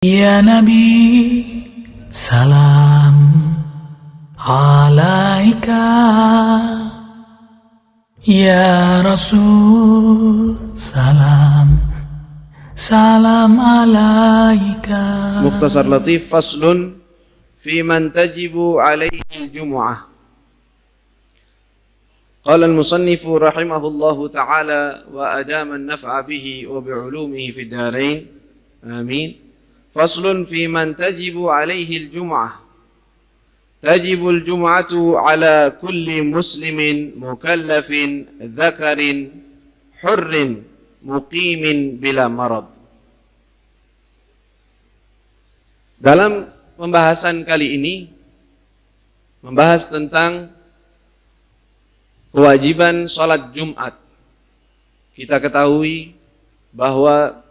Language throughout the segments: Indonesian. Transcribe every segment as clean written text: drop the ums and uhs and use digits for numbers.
Ya Nabi, salam alaika. Ya Rasul, salam alaika. Mukhtasar Latif faslun fi man tajibu alaihi al-jum'ah. Qala al-musannif rahimahullahu ta'ala wa adama an-naf'a bihi wa bi'ulumihi fi ad-darain. Amin. Faslun fi man tajibu alaihi al-jum'ah. تجب الجمعة على كل مسلم مكلف ذكر حر مقيم بلا مرض. Dalam pembahasan kali ini membahas tentang kewajiban sholat Jumat. Kita ketahui bahwa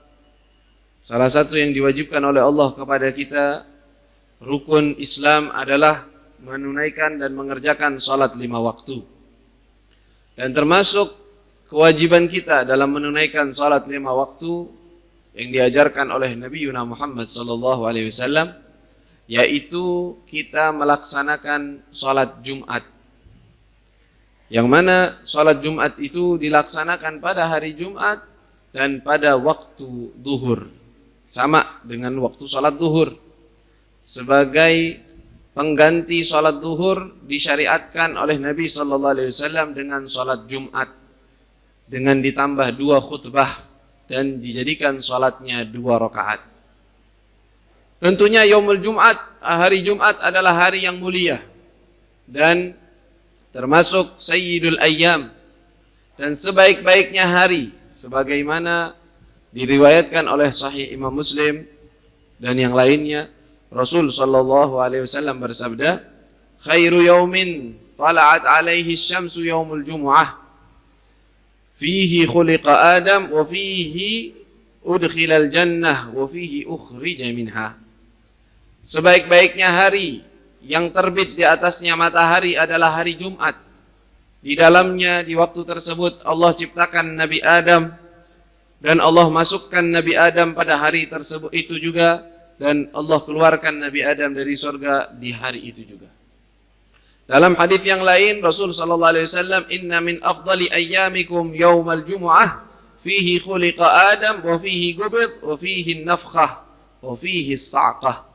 salah satu yang diwajibkan oleh Allah kepada kita, rukun Islam adalah menunaikan dan mengerjakan sholat 5 waktu. Dan termasuk kewajiban kita dalam menunaikan sholat 5 waktu yang diajarkan oleh Nabi Muhammad SAW, yaitu kita melaksanakan sholat Jumat. Yang mana sholat Jumat itu dilaksanakan pada hari Jumat dan pada waktu duhur, sama dengan waktu sholat duhur. Sebagai pengganti sholat duhur disyariatkan oleh Nabi SAW dengan sholat Jumat, dengan ditambah 2 khutbah dan dijadikan sholatnya 2 rakaat. Tentunya yaumul Jumat, hari Jumat adalah hari yang mulia dan termasuk sayyidul ayyam dan sebaik-baiknya hari, sebagaimana diriwayatkan oleh Sahih Imam Muslim dan yang lainnya. Rasul sallallahu alaihi wasallam bersabda, khairu yaumin tala'at alaihi syamsu yaumul jumu'ah, fihi khuliqa Adam wa fihi udkhilal jannah wa fihi ukhrija minha. Sebaik-baiknya hari yang terbit di atasnya matahari adalah hari Jumat. Di dalamnya, di waktu tersebut Allah ciptakan Nabi Adam dan Allah masukkan Nabi Adam pada hari tersebut itu juga, dan Allah keluarkan Nabi Adam dari surga di hari itu juga. Dalam hadis yang lain Rasul sallallahu alaihi wasallam, inna min afdali ayyamikum yaumal jumu'ah, fihi khuliqa Adam wa fihi gubid wa fihi an-nafkhah wa fihi as-sa'qah,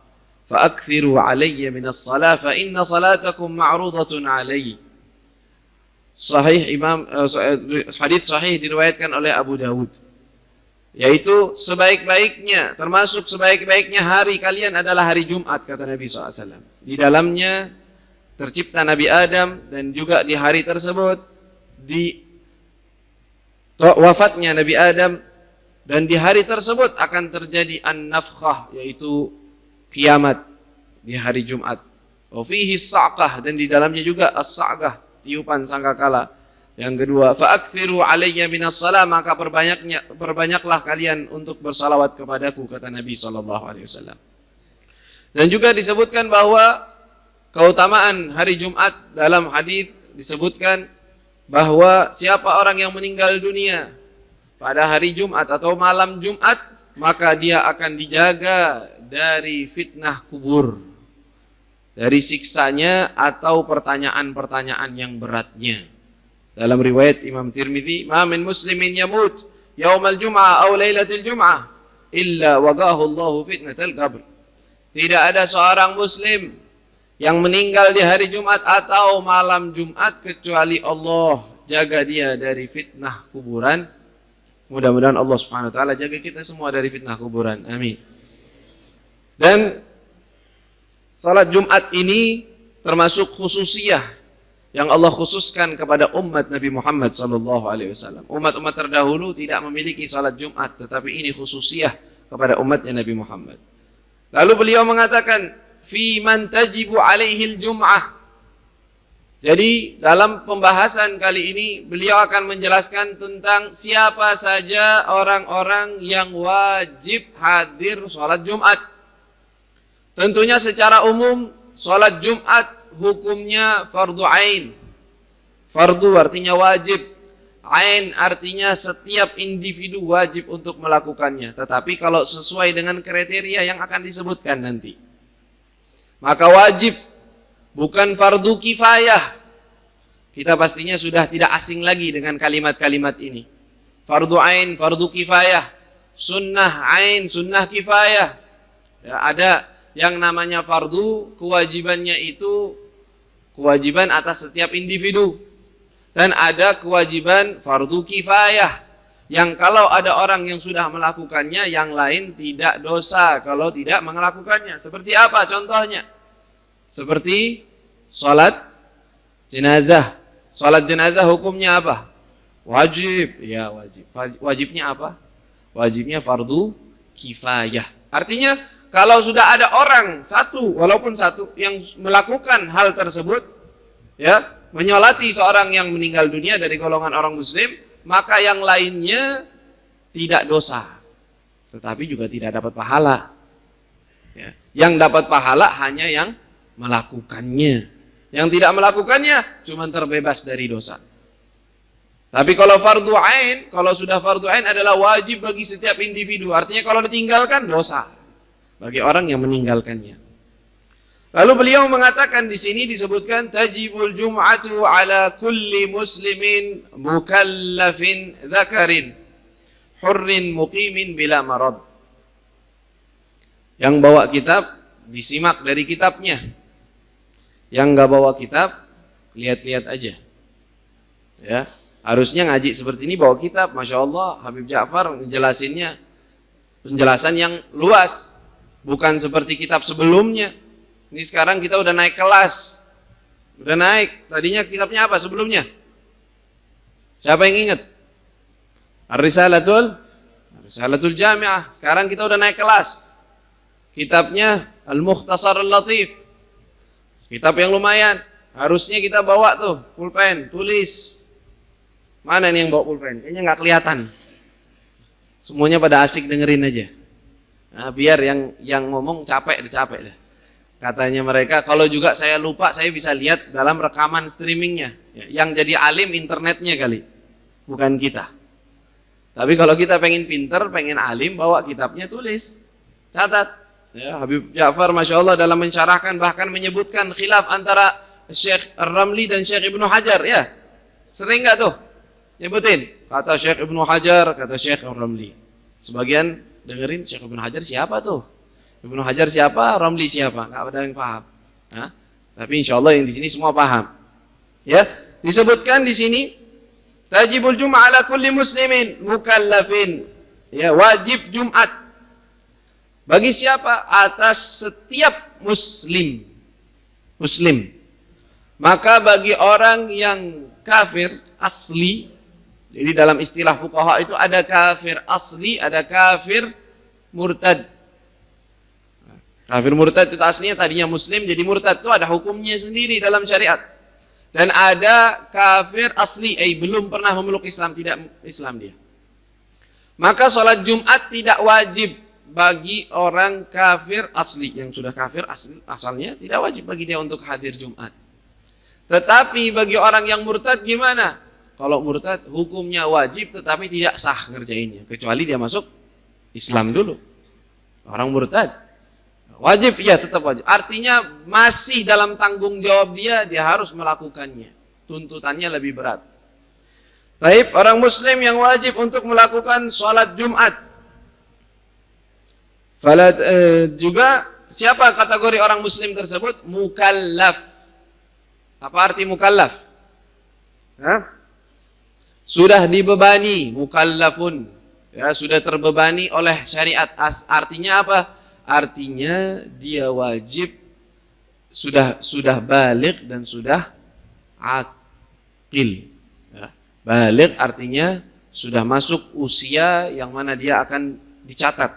fa akthiru alayya min as-salah fa inna salatakum ma'rudatun alayya. Sahih hadis sahih diriwayatkan oleh Abu Dawud, yaitu sebaik-baiknya, termasuk sebaik-baiknya hari kalian adalah hari Jumat, kata Nabi SAW. Di dalamnya tercipta Nabi Adam dan juga di hari tersebut di wafatnya Nabi Adam, dan di hari tersebut akan terjadi an-nafkhah, yaitu kiamat di hari Jumat. Wa fihi as-sa'qah, dan di dalamnya juga as-sa'qah, tiupan sangkakala. Yang kedua, fa'akthiru alayya minas salam, maka perbanyaklah kalian untuk bersalawat kepadaku, kata Nabi SAW. Dan juga disebutkan bahwa keutamaan hari Jumat, dalam hadis disebutkan bahwa siapa orang yang meninggal dunia pada hari Jumat atau malam Jumat, maka dia akan dijaga dari fitnah kubur, dari siksanya atau pertanyaan-pertanyaan yang beratnya. Dalam riwayat Imam Tirmidzi, ma min muslimin yamut yaumal jum'ah aw lailatul jum'ah illa waqahu Allahu fitnatal qabr. Tidak ada seorang muslim yang meninggal di hari Jumat atau malam Jumat kecuali Allah jaga dia dari fitnah kuburan. Mudah-mudahan Allah Subhanahu wa taala jaga kita semua dari fitnah kuburan. Amin. Dan salat Jumat ini termasuk khususiyah yang Allah khususkan kepada umat Nabi Muhammad SAW. Umat-umat terdahulu tidak memiliki salat Jumat, tetapi ini khususiyah kepada umatnya Nabi Muhammad. Lalu beliau mengatakan, fi man tajibu alaihil jum'ah. Jadi dalam pembahasan kali ini beliau akan menjelaskan tentang siapa saja orang-orang yang wajib hadir salat Jumat. Tentunya secara umum salat Jumat hukumnya fardu ain. Fardu artinya wajib, ain artinya setiap individu wajib untuk melakukannya. Tetapi kalau sesuai dengan kriteria yang akan disebutkan nanti. Maka wajib, bukan fardu kifayah. Kita pastinya sudah tidak asing lagi dengan kalimat-kalimat ini. Fardu ain, fardu kifayah, sunnah ain, sunnah kifayah. Ya, ada yang namanya fardu, kewajibannya itu kewajiban atas setiap individu. Dan ada kewajiban fardu kifayah, yang kalau ada orang yang sudah melakukannya, yang lain tidak dosa kalau tidak melakukannya. Seperti apa contohnya? Seperti salat jenazah. Salat jenazah hukumnya apa? Wajib. Ya, wajib. Wajibnya apa? Wajibnya fardu kifayah. Artinya kalau sudah ada orang satu, walaupun satu, yang melakukan hal tersebut, ya, menyolati seorang yang meninggal dunia dari golongan orang muslim, maka yang lainnya tidak dosa, tetapi juga tidak dapat pahala. Ya. Yang dapat pahala hanya yang melakukannya. Yang tidak melakukannya cuma terbebas dari dosa. Tapi kalau fardu ain, kalau sudah fardu ain adalah wajib bagi setiap individu. Artinya kalau ditinggalkan dosa bagi orang yang meninggalkannya. Lalu beliau mengatakan di sini disebutkan tajibul jum'atu ala kulli muslimin mukallafin dzakarin hurrin muqimin bila marad. Yang bawa kitab disimak dari kitabnya. Yang enggak bawa kitab lihat-lihat aja. Ya, harusnya ngaji seperti ini bawa kitab. Masya Allah, Habib Ja'far menjelasinnya penjelasan yang luas, bukan seperti kitab sebelumnya. Ini sekarang kita udah naik kelas, udah naik. Tadinya kitabnya apa sebelumnya? Siapa yang ingat? Ar-Risalatul Jami'ah. Sekarang kita udah naik kelas. Kitabnya Al-Mukhtasar Al-Latif. Kitab yang lumayan. Harusnya kita bawa tuh pulpen, tulis. Mana nih yang bawa pulpen? Kayaknya nggak kelihatan. Semuanya pada asik dengerin aja. Nah, biar yang ngomong capek deh. Katanya mereka, kalau juga saya lupa, saya bisa lihat dalam rekaman streamingnya. Yang jadi alim internetnya kali, bukan kita. Tapi kalau kita pengen pinter, pengen alim, bawa kitabnya, tulis, catat. Ya, Habib Ja'far Masya Allah dalam mensyarahkan bahkan menyebutkan khilaf antara Syekh Ar-Ramli dan Syekh Ibnu Hajar. Ya, sering nggak tuh nyebutin kata Syekh Ibnu Hajar, kata Syekh Ar-Ramli. Sebagian dengerin Syekh Ibnu Hajar siapa tuh? Ibnu Hajar siapa? Ramli siapa? Nggak ada yang paham. Nah, tapi insya Allah yang di sini semua paham. Ya, disebutkan di sini tajibul jum'ah ala kulli muslimin mukallafin. Ya, wajib Jumat bagi siapa? Atas setiap muslim. Maka bagi orang yang kafir asli, jadi dalam istilah fuqaha itu ada kafir asli, ada kafir murtad. Kafir murtad itu aslinya tadinya muslim jadi murtad, itu ada hukumnya sendiri dalam syariat. Dan ada kafir asli, belum pernah memeluk Islam, tidak Islam dia. Maka sholat Jumat tidak wajib bagi orang kafir asli. Yang sudah kafir asli, asalnya tidak wajib bagi dia untuk hadir Jumat. Tetapi bagi orang yang murtad gimana? Kalau murtad hukumnya wajib tetapi tidak sah ngerjainnya, kecuali dia masuk Islam dulu. Orang murtad wajib, ya tetap wajib. Artinya masih dalam tanggung jawab dia harus melakukannya. Tuntutannya lebih berat. Taib, orang muslim yang wajib untuk melakukan sholat Jumat. Juga siapa kategori orang muslim tersebut? Mukallaf. Apa arti mukallaf? Sudah dibebani, mukallafun. Ya, sudah terbebani oleh syariat. Artinya apa? Artinya dia wajib sudah baligh dan sudah aqil. Ya, baligh artinya sudah masuk usia yang mana dia akan dicatat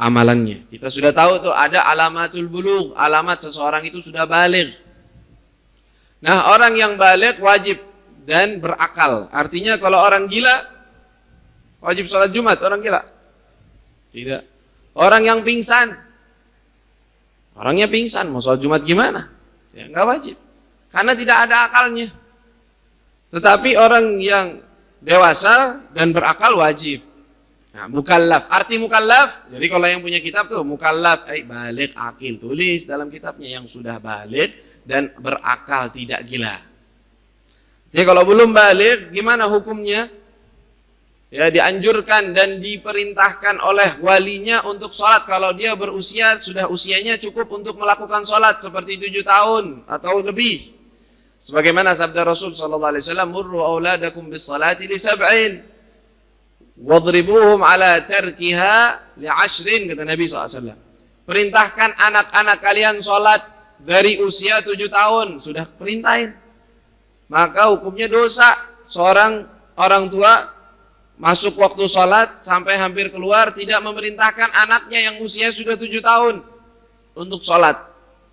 amalannya. Kita sudah tahu tuh ada alamatul bulugh, alamat seseorang itu sudah baligh. Nah, orang yang baligh wajib dan berakal. Artinya kalau orang gila wajib sholat Jumat, orang gila? Tidak. Orang yang pingsan, orangnya pingsan, mau sholat Jumat gimana? Ya nggak wajib, karena tidak ada akalnya. Tetapi orang yang dewasa dan berakal wajib. Nah, mukallaf. Arti mukallaf, jadi kalau yang punya kitab tuh mukallaf, baligh akil, tulis dalam kitabnya yang sudah baligh dan berakal, tidak gila. Jadi kalau belum baligh, gimana hukumnya? Ya, dianjurkan dan diperintahkan oleh walinya untuk sholat kalau dia berusia, sudah usianya cukup untuk melakukan sholat seperti 7 tahun atau lebih. Sebagaimana sabda Rasul sallallahu alaihi wasallam, "Murru auladakum bis salati li sab'in wadribuhum ala tarkiha li 'ashrin," kata Nabi SAW. Perintahkan anak-anak kalian sholat dari usia 7 tahun, sudah perintahin. Maka hukumnya dosa seorang orang tua masuk waktu sholat sampai hampir keluar tidak memerintahkan anaknya yang usia sudah 7 tahun untuk sholat.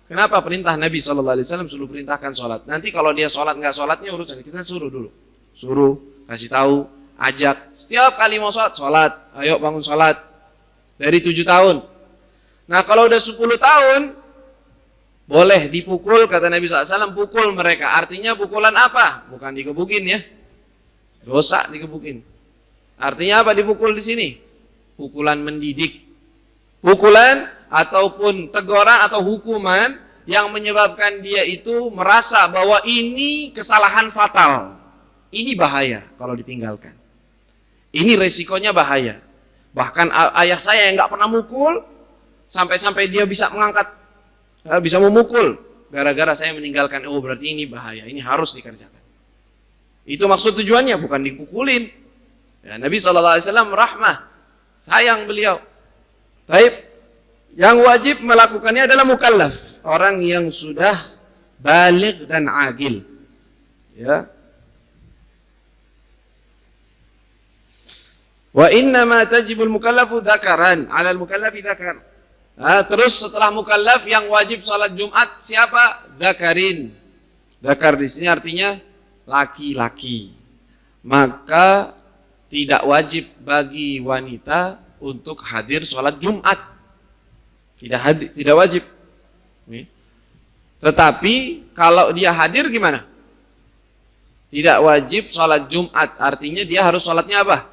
Kenapa? Perintah Nabi SAW suruh perintahkan sholat. Nanti kalau dia sholat nggak sholatnya urusan kita, suruh dulu, suruh, kasih tahu, ajak. Setiap kali mau sholat, sholat, ayo bangun sholat. Dari 7 tahun. Nah kalau udah 10 tahun boleh dipukul, kata Nabi SAW, pukul mereka. Artinya pukulan apa? Bukan dikebukin ya, dosa dikebukin. Artinya apa dipukul di sini? Pukulan mendidik. Pukulan ataupun teguran atau hukuman yang menyebabkan dia itu merasa bahwa ini kesalahan fatal. Ini bahaya kalau ditinggalkan. Ini resikonya bahaya. Bahkan ayah saya yang nggak pernah mukul, sampai-sampai dia bisa mengangkat, bisa memukul gara-gara saya meninggalkan. Oh berarti ini bahaya, ini harus dikerjakan. Itu maksud tujuannya, bukan dipukulin. Ya, Nabi SAW rahmah, sayang beliau. Baik, yang wajib melakukannya adalah mukallaf, orang yang sudah baligh dan agil. Ya. Wa inna ma tajibul mukallafu dzakaran, 'alal mukallafi dzakar. Nah, terus setelah mukallaf yang wajib salat Jumat siapa? Dzakarin. Dzakar di sini artinya laki-laki. Maka tidak wajib bagi wanita untuk hadir sholat Jumat. Tidak wajib. Tetapi kalau dia hadir gimana? Tidak wajib sholat Jumat. Artinya dia harus sholatnya apa?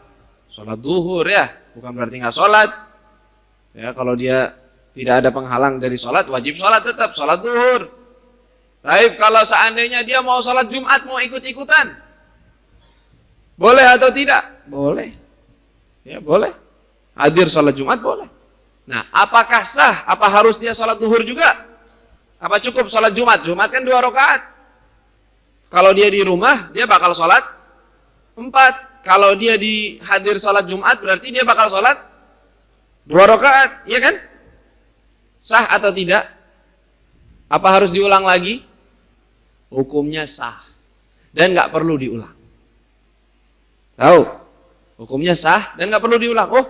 Sholat duhur ya. Bukan berarti nggak sholat. Ya, kalau dia tidak ada penghalang dari sholat, wajib sholat tetap, sholat duhur. Tapi kalau seandainya dia mau sholat Jumat, mau ikut-ikutan, boleh atau tidak? Boleh. Ya, boleh. Hadir sholat Jumat boleh. Nah, apakah sah? Apa harus dia sholat duhur juga? Apa cukup sholat Jumat? Jumat kan 2 rakaat. Kalau dia di rumah, dia bakal sholat 4. Kalau dia di hadir sholat Jumat, berarti dia bakal sholat 2 rakaat. Iya kan? Sah atau tidak? Apa harus diulang lagi? Hukumnya sah. Dan nggak perlu diulang. Tahu? Hukumnya sah dan nggak perlu diulang. Oh,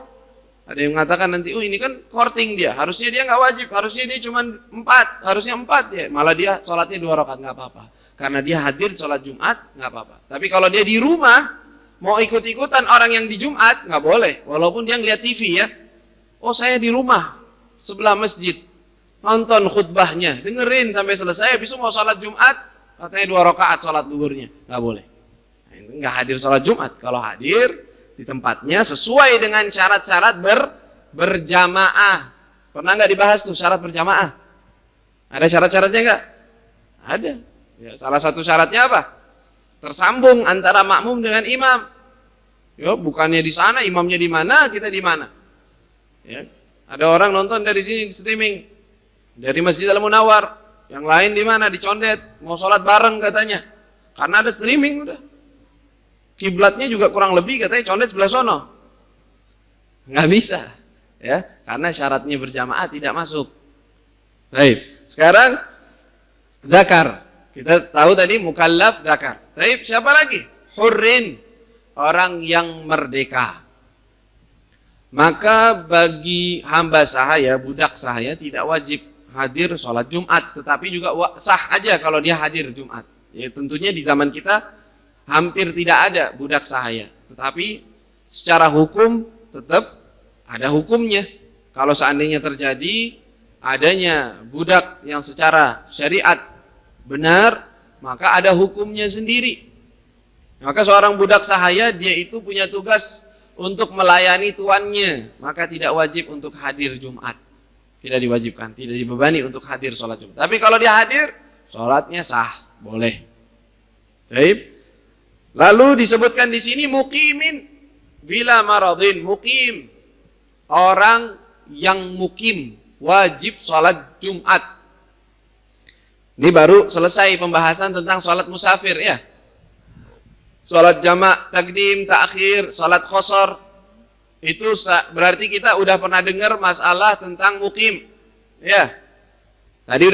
ada yang mengatakan nanti, ini kan korting dia, harusnya dia nggak wajib, harusnya dia cuma 4, harusnya 4 ya, malah dia sholatnya 2 rakaat, nggak apa-apa, karena dia hadir sholat Jumat, nggak apa-apa. Tapi kalau dia di rumah mau ikut-ikutan orang yang di Jumat, nggak boleh, walaupun dia ngeliat TV ya. Oh saya di rumah sebelah masjid, nonton khutbahnya, dengerin sampai selesai, habis itu mau sholat Jumat, katanya 2 rakaat sholat duhurnya, nggak boleh. Nggak hadir sholat Jumat. Kalau hadir di tempatnya sesuai dengan syarat-syarat berjamaah. Pernah nggak dibahas tuh syarat berjamaah? Ada syarat-syaratnya nggak? Ada. Ya, salah satu syaratnya apa? Tersambung antara makmum dengan imam. Ya, bukannya di sana, imamnya di mana, kita di mana. Ya, ada orang nonton dari sini di streaming dari Masjid Al-Munawwar, yang lain di mana? Di Condet, mau sholat bareng katanya. Karena ada streaming udah. Kiblatnya juga kurang lebih katanya Condet sebelah sono. Nggak bisa, ya, karena syaratnya berjamaah tidak masuk. Baik, sekarang dzakar. Kita tahu tadi mukallaf dzakar. Baik, siapa lagi? Hurrin, orang yang merdeka. Maka bagi hamba sahaya, budak sahaya tidak wajib hadir sholat Jumat, tetapi juga sah aja kalau dia hadir Jumat. Ya tentunya di zaman kita hampir tidak ada budak sahaya, tetapi secara hukum tetap ada hukumnya. Kalau seandainya terjadi adanya budak yang secara syariat benar, maka ada hukumnya sendiri. Maka seorang budak sahaya dia itu punya tugas untuk melayani tuannya, maka tidak wajib untuk hadir Jumat. Tidak diwajibkan, tidak dibebani untuk hadir sholat Jumat. Tapi kalau dia hadir, sholatnya sah, boleh. Baik. Lalu disebutkan di sini muqimin bila maradhin, mukim, orang yang mukim wajib sholat Jumat. Ini baru selesai pembahasan tentang sholat musafir ya. Sholat jamak, takdim, takhir, sholat qasar. Itu berarti kita udah pernah dengar masalah tentang mukim. Ya. Tadi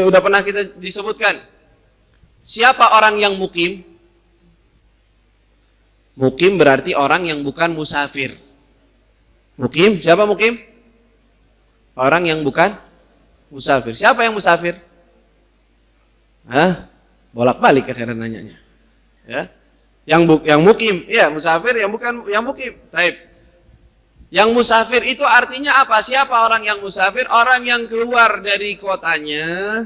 udah pernah kita disebutkan. Siapa orang yang mukim? Mukim berarti orang yang bukan musafir. Mukim, siapa mukim? Orang yang bukan musafir. Siapa yang musafir? Bolak-balik akhirnya nanyanya. Ya. Yang mukim, ya musafir yang bukan yang mukim. Taib. Yang musafir itu artinya apa? Siapa orang yang musafir? Orang yang keluar dari kotanya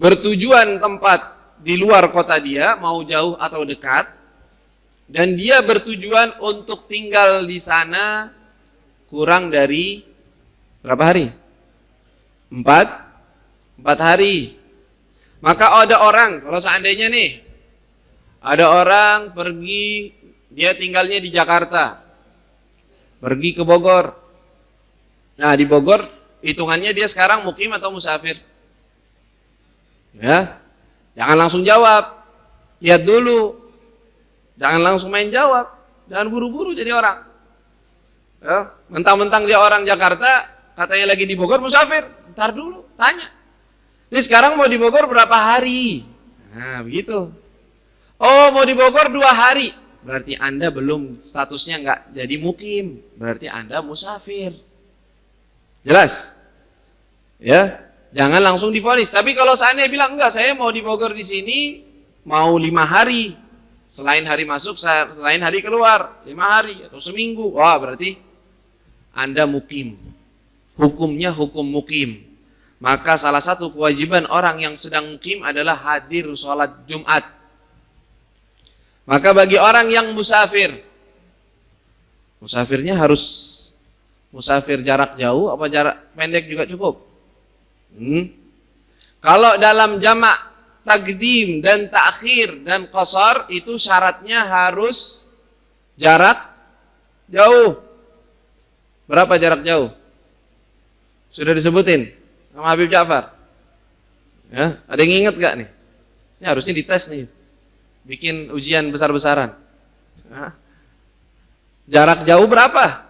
bertujuan tempat di luar kota dia, mau jauh atau dekat, dan dia bertujuan untuk tinggal di sana kurang dari berapa hari? 4 hari. Maka ada orang, kalau seandainya nih ada orang pergi, dia tinggalnya di Jakarta, pergi ke Bogor. Nah di Bogor hitungannya dia sekarang mukim atau musafir? Ya, jangan langsung jawab, lihat dulu, jangan langsung main jawab, jangan buru-buru jadi orang. Ya, mentang-mentang dia orang Jakarta, katanya lagi di Bogor musafir, ntar dulu, tanya. Ini sekarang mau di Bogor berapa hari? Nah begitu. Oh mau di Bogor 2 hari, berarti Anda belum statusnya nggak jadi mukim, berarti Anda musafir. Jelas? Ya, jangan langsung divonis. Tapi kalau seandainya bilang enggak, saya mau di Bogor di sini mau 5 hari, selain hari masuk, selain hari keluar, 5 hari atau seminggu, wah berarti Anda mukim. Hukumnya hukum mukim. Maka salah satu kewajiban orang yang sedang mukim adalah hadir sholat Jumat. Maka bagi orang yang musafir, musafirnya harus musafir jarak jauh apa jarak pendek juga cukup? Kalau dalam jamak takdim dan takhir dan qasar itu syaratnya harus jarak jauh. Berapa jarak jauh? Sudah disebutin sama Habib Ja'far. Ya, ada yang ingat gak nih? Ini harusnya dites nih. Bikin ujian besar-besaran. Jarak jauh berapa?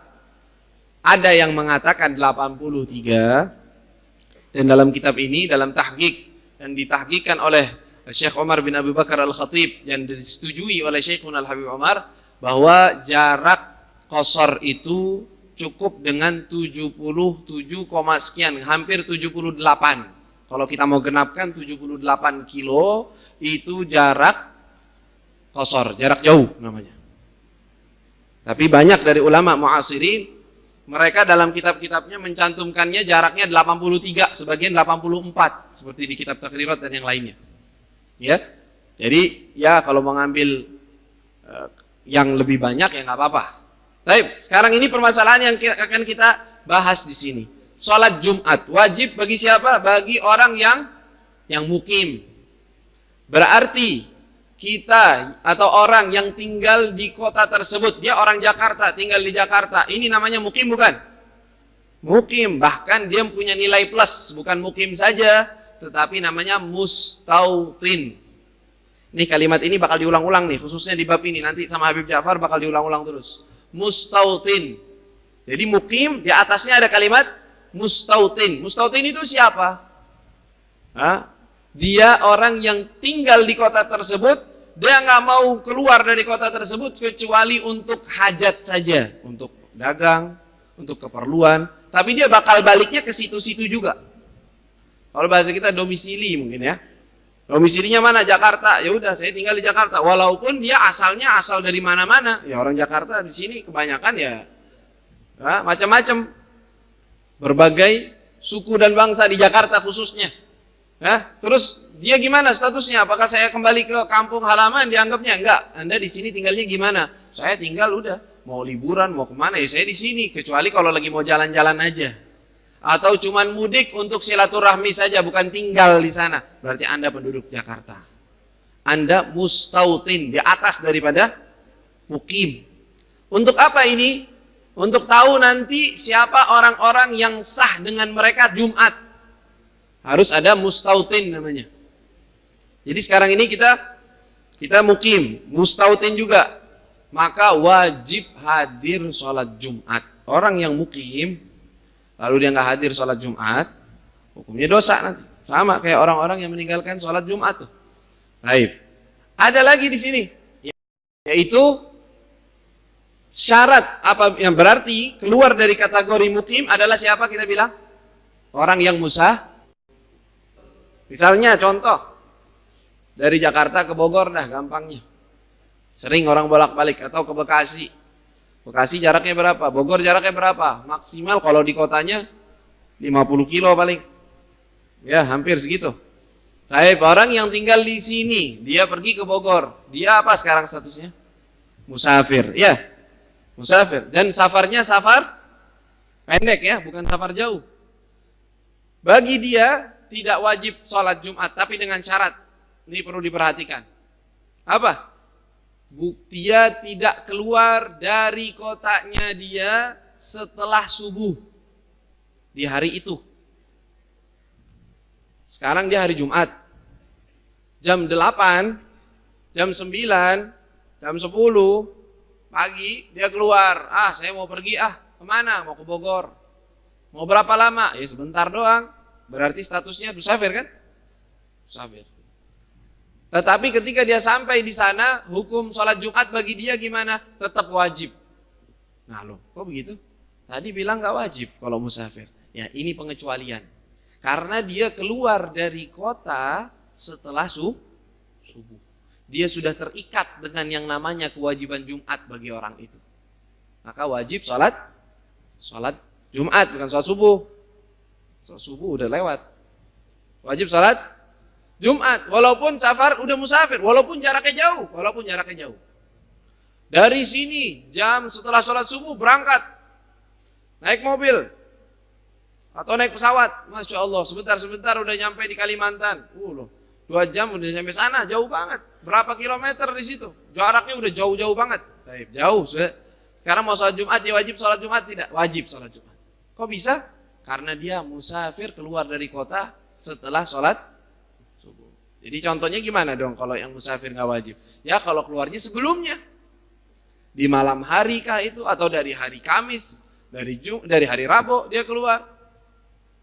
Ada yang mengatakan 83. Dan dalam kitab ini, dalam tahqiq yang ditahqiqkan oleh Syekh Umar bin Abi Bakar Al-Khatib yang disetujui oleh Syekhuna Al-Habib Umar, bahwa jarak qasar itu cukup dengan 77, sekian, hampir 78. Kalau kita mau genapkan 78 kilo itu jarak qasar, jarak jauh namanya. Tapi banyak dari ulama mu'asirin, mereka dalam kitab-kitabnya mencantumkannya jaraknya 83, sebagian 84, seperti di kitab Takrirat dan yang lainnya. Ya, jadi ya kalau mau ngambil yang lebih banyak ya nggak apa-apa. Baik, sekarang ini permasalahan yang akan kita bahas di sini. Sholat Jumat wajib bagi siapa? Bagi orang yang mukim. Berarti kita atau orang yang tinggal di kota tersebut, dia orang Jakarta, tinggal di Jakarta, ini namanya mukim bukan? Mukim, bahkan dia punya nilai plus, bukan mukim saja, tetapi namanya mustautin. Nih kalimat ini bakal diulang-ulang nih, khususnya di bab ini, nanti sama Habib Ja'far bakal diulang-ulang terus. Mustautin. Jadi mukim, di atasnya ada kalimat mustautin. Mustautin itu siapa? Dia orang yang tinggal di kota tersebut, dia nggak mau keluar dari kota tersebut kecuali untuk hajat saja, untuk dagang, untuk keperluan. Tapi dia bakal baliknya ke situ-situ juga. Kalau bahasa kita domisili mungkin ya. Domisilinya mana? Jakarta. Ya udah, saya tinggal di Jakarta. Walaupun dia asalnya asal dari mana-mana. Ya orang Jakarta di sini kebanyakan ya macam-macam. Berbagai suku dan bangsa di Jakarta khususnya. Terus dia gimana statusnya? Apakah saya kembali ke kampung halaman dianggapnya? Enggak. Anda di sini tinggalnya gimana? Saya tinggal udah mau liburan, mau kemana ya saya di sini. Kecuali kalau lagi mau jalan-jalan aja. Atau cuman mudik untuk silaturahmi saja, bukan tinggal di sana. Berarti Anda penduduk Jakarta. Anda mustautin, di atas daripada mukim. Untuk apa ini? Untuk tahu nanti siapa orang-orang yang sah dengan mereka Jumat. Harus ada mustautin namanya. Jadi sekarang ini kita mukim, mustautin juga. Maka wajib hadir sholat Jumat. Orang yang mukim, lalu dia nggak hadir sholat Jumat, hukumnya dosa nanti. Sama kayak orang-orang yang meninggalkan sholat Jumat tuh. Baik. Ada lagi di sini, yaitu syarat apa yang berarti keluar dari kategori mukim adalah siapa kita bilang? Orang yang misalnya contoh dari Jakarta ke Bogor dah gampangnya. Sering orang bolak-balik atau ke Bekasi. Bekasi jaraknya berapa? Bogor jaraknya berapa? Maksimal kalau di kotanya 50 kilo paling. Ya, hampir segitu. Tapi orang yang tinggal di sini, dia pergi ke Bogor. Dia apa sekarang statusnya? Musafir. Ya. Musafir. Dan safarnya safar pendek ya, bukan safar jauh. Bagi dia tidak wajib sholat Jumat, tapi dengan syarat. Ini perlu diperhatikan. Apa? Dia tidak keluar dari kotanya dia setelah subuh di hari itu. Sekarang dia hari Jumat. Jam 8, jam 9, jam 10 pagi dia keluar. Saya mau pergi kemana? Mau ke Bogor. Mau berapa lama? Ya sebentar doang. Berarti statusnya musafir kan? Musafir. Tetapi ketika dia sampai di sana, hukum sholat Jumat bagi dia gimana? Tetap wajib. Nah loh, kok begitu? Tadi bilang gak wajib kalau musafir. Ya ini pengecualian. Karena dia keluar dari kota setelah subuh. Dia sudah terikat dengan yang namanya kewajiban Jumat bagi orang itu. Maka wajib sholat Jumat, bukan sholat subuh. Sholat subuh udah lewat. Wajib sholat Jumat, walaupun safar udah musafir, walaupun jaraknya jauh. Dari sini jam setelah sholat subuh berangkat, naik mobil atau naik pesawat, masya Allah, sebentar udah nyampe di Kalimantan. 2 jam udah nyampe sana, jauh banget. Berapa kilometer di situ? Jaraknya udah jauh banget. Jauh. Sekarang mau sholat Jumat, dia wajib sholat Jumat tidak? Wajib sholat Jumat. Kok bisa? Karena dia musafir keluar dari kota setelah sholat subuh. Jadi contohnya gimana dong kalau yang musafir nggak wajib? Ya kalau keluarnya sebelumnya. Di malam hari kah itu atau dari hari Kamis, dari hari Rabu dia keluar.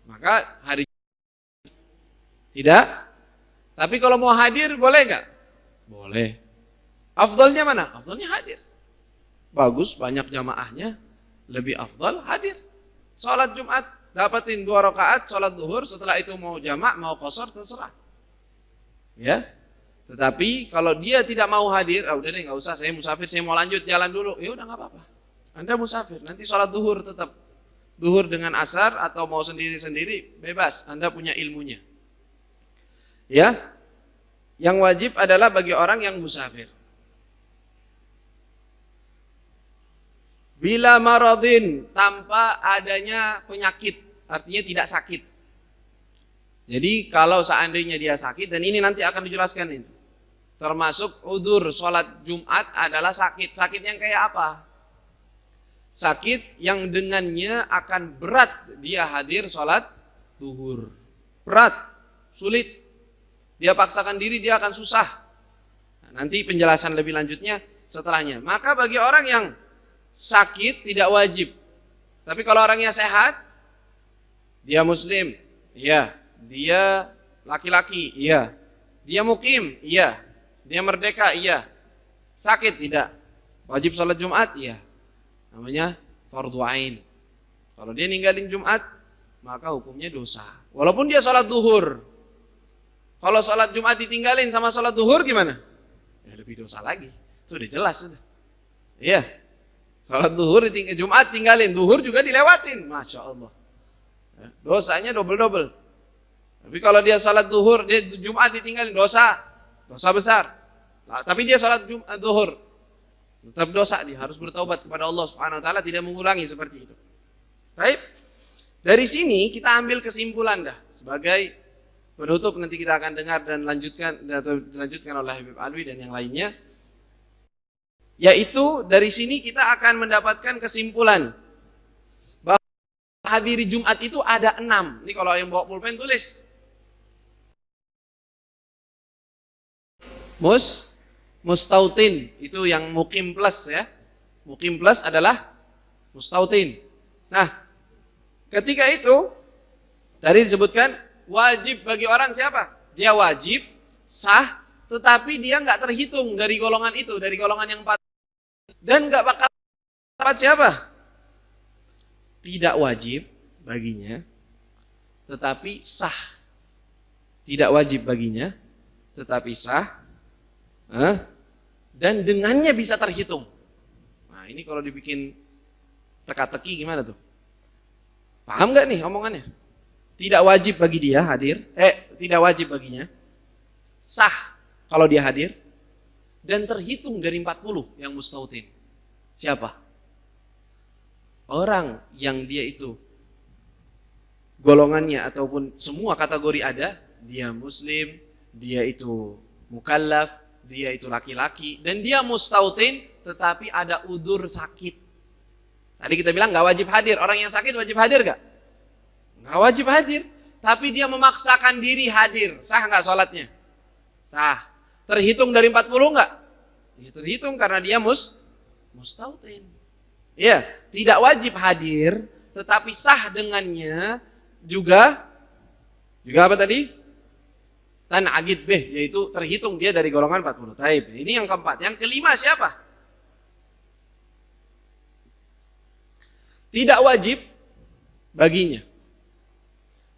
Maka hari tidak. Tapi kalau mau hadir boleh nggak? Boleh. Afdalnya mana? Afdalnya hadir. Bagus, banyak jamaahnya. Lebih afdal hadir. Sholat Jumat, dapatin 2 rakaat, sholat duhur. Setelah itu mau jamak, mau qasar, terserah. Ya. Tetapi kalau dia tidak mau hadir, udah deh nggak usah, saya musafir, saya mau lanjut jalan dulu. Ya udah nggak apa-apa. Anda musafir, nanti sholat duhur tetap. Duhur dengan asar atau mau sendiri-sendiri, bebas. Anda punya ilmunya. Ya, yang wajib adalah bagi orang yang musafir. Bila maradin, tanpa adanya penyakit, artinya tidak sakit. Jadi kalau seandainya dia sakit, dan ini nanti akan dijelaskan ini, termasuk udzur sholat Jumat adalah sakit. Sakit yang kayak apa? Sakit yang dengannya akan berat dia hadir sholat duhur. Berat, sulit. Dia paksakan diri, dia akan susah. Nah, nanti penjelasan lebih lanjutnya setelahnya. Maka bagi orang yang sakit tidak wajib. Tapi kalau orangnya sehat, dia muslim, iya. Dia laki-laki, iya. Dia mukim, iya. Dia merdeka, iya. Sakit tidak. Wajib sholat Jumat, iya. Namanya fardhu ain. Kalau dia ninggalin Jumat, maka hukumnya dosa. Walaupun dia sholat duhur. Kalau sholat Jumat ditinggalin sama sholat duhur gimana? Ya lebih dosa lagi. Itu udah jelas sudah. Iya. Sholat duhur Jumat tinggalin, duhur juga dilewatin. Masya Allah. Dosanya double-double. Tapi kalau dia salat zuhur, dia Jumat ditinggalin, dosa besar. Nah, tapi dia salat zuhur, tetap dosa, dia harus bertaubat kepada Allah Subhanahu wa taala, tidak mengulangi seperti itu. Baik. Dari sini kita ambil kesimpulan dah sebagai penutup, nanti kita akan dengar dan dilanjutkan oleh Habib Alwi dan yang lainnya. Yaitu dari sini kita akan mendapatkan kesimpulan bahwa hadiri Jumat itu ada 6. Ini kalau yang bawa pulpen tulis. Mustautin itu yang mukim plus ya. Mukim plus adalah mustautin. Nah, ketika itu tadi disebutkan wajib bagi orang siapa? Dia wajib, sah, tetapi dia nggak terhitung dari golongan itu, dari golongan yang 4. Dan nggak bakal dapat siapa? Tidak wajib baginya, tetapi sah. Tidak wajib baginya, tetapi sah. Dan dengannya bisa terhitung. Nah ini kalau dibikin teka-teki gimana tuh? Paham nggak nih omongannya? Tidak wajib bagi dia hadir, tidak wajib baginya, sah kalau dia hadir, dan terhitung dari 40 yang mustautin. Siapa? Orang yang dia itu golongannya ataupun semua kategori ada, dia muslim, dia itu mukallaf, dia itu laki-laki, dan dia mustautin tetapi ada udzur sakit. Tadi kita bilang gak wajib hadir. Orang yang sakit wajib hadir gak? Gak wajib hadir, tapi dia memaksakan diri hadir. Sah gak sholatnya? Sah. Terhitung dari 40 gak? Ya, terhitung karena dia mustautin. Ya, tidak wajib hadir, tetapi sah dengannya juga apa tadi? Tan'agid bih, yaitu terhitung dia dari golongan 40. Taib. Ini yang keempat. Yang kelima siapa? Tidak wajib baginya.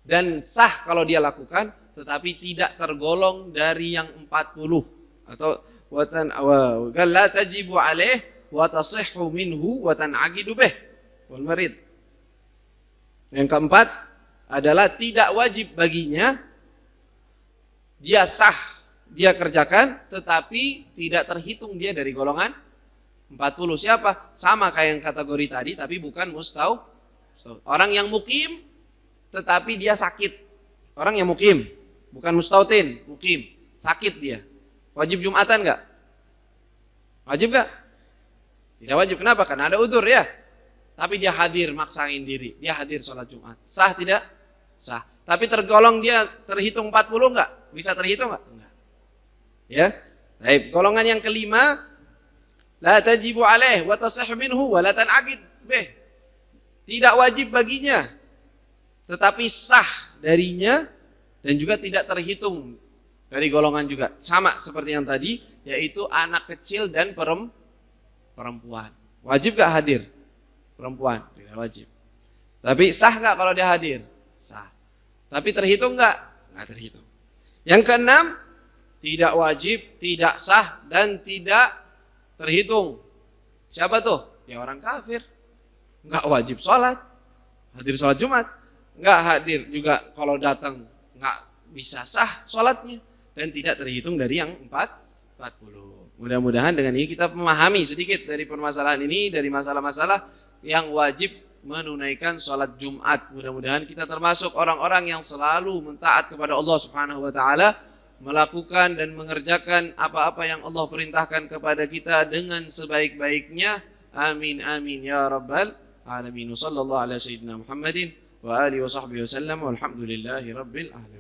Dan sah kalau dia lakukan, tetapi tidak tergolong dari yang 40. Atau la tajibu alaih wa tasihhu minhu wa tan'agidu bih wal marid. Yang keempat adalah tidak wajib baginya, dia sah, dia kerjakan, tetapi tidak terhitung dia dari golongan 40. Siapa? Sama kayak yang kategori tadi, tapi bukan orang yang mukim, tetapi dia sakit. Orang yang mukim, bukan mustautin, mukim, sakit dia. Wajib Jumatan gak? Wajib gak? Tidak wajib. Kenapa? Karena ada udzur ya. Tapi dia hadir, maksain diri. Dia hadir sholat Jumat. Sah tidak? Sah. Tapi tergolong dia terhitung 40 enggak? Bisa terhitung enggak? Enggak. Ya. Baik, golongan yang kelima, la tajibu alaih wa tasih minhu wa la tan'aqid bih. Tidak wajib baginya, tetapi sah darinya dan juga tidak terhitung dari golongan juga. Sama seperti yang tadi, yaitu anak kecil dan perempuan. Wajib gak hadir? Perempuan, tidak wajib. Tapi sah gak kalau dia hadir? Sah. Tapi terhitung gak? Gak terhitung. Yang keenam, tidak wajib, tidak sah, dan tidak terhitung. Siapa tuh? Ya orang kafir. Gak wajib sholat. Hadir sholat Jumat. Gak hadir juga kalau datang. Gak bisa sah sholatnya. Dan tidak terhitung dari yang 40. Mudah-mudahan dengan ini kita memahami sedikit dari permasalahan ini, dari masalah-masalah yang wajib menunaikan sholat Jumat. Mudah-mudahan kita termasuk orang-orang yang selalu mentaat kepada Allah Subhanahu wa taala, melakukan dan mengerjakan apa-apa yang Allah perintahkan kepada kita dengan sebaik-baiknya. Amin amin ya rabbal alamin. Sallallahu ala sayyidina Muhammadin wa alihi wa sahbihi wasallam walhamdulillahi rabbil alamin.